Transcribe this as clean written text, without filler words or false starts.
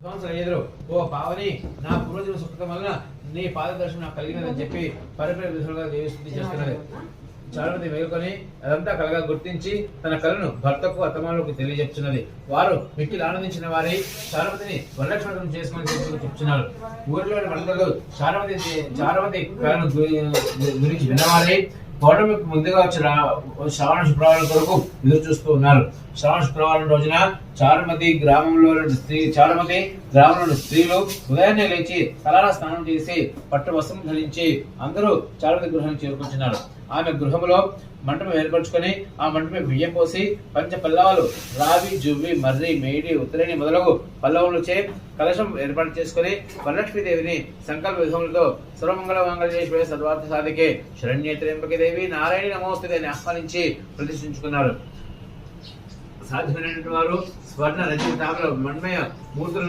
ఎదురు ఓ పావని నా పూర్వజుల సుకృతం వలన నీ పాదదర్శనం నాకు కలిగినదని చెప్పి పరిపరి విధులుగా దేవిస్తుంది చేస్తున్నది. చాలా మంది మేలుకొని అదంతా కలగా గుర్తించి తన కళను భర్తకు అత్తమాలకు తెలియజెప్తున్నది. వారు మిక్కిలు ఆనందించిన వారి చాలా మందిని వరలక్ష్మణం చేసుకుని చెప్తున్నారు. ఊరిలోని వంటలు చాలా మంది కళను గురించి విన్నవారై పౌర్ణమికి ముందుగా శ్రావణ శుక్రవారం కొరకు ఎదురు చూస్తూ ఉన్నారు. శ్రావణ శుక్రవారం రోజున చాలా మంది గ్రామంలోని స్త్రీలు ఉదయాన్నే లేచి తలారా స్నానం చేసి పట్టు వస్త్రం ధరించి అందరూ చాలా మంది గృహానికి చేరుకుంటున్నారు. ఆమె గృహంలో మంటపం ఏర్పరచుకొని ఆ మంటపం బియ్యం పోసి పంచ పల్లవాలు రావి, జువ్వి, మర్రి, మేడి, ఉత్తరేణి మొదలగు పల్లవులచే కలశం ఏర్పాటు చేసుకుని వరలక్ష్మీదేవిని సంకల్ప విధములతో సర్వమంగళ మంగళ సద్వార్థ సాధికే శరణ్యేత్రేంబకి దేవి నారాయణి నమోస్తుతే అని ఆహ్వానించి ప్రతిష్ఠించుకున్నారు. సాధ్యమైనటువంటి వారు స్వర్ణ రచిత మన్మయ మూర్తులను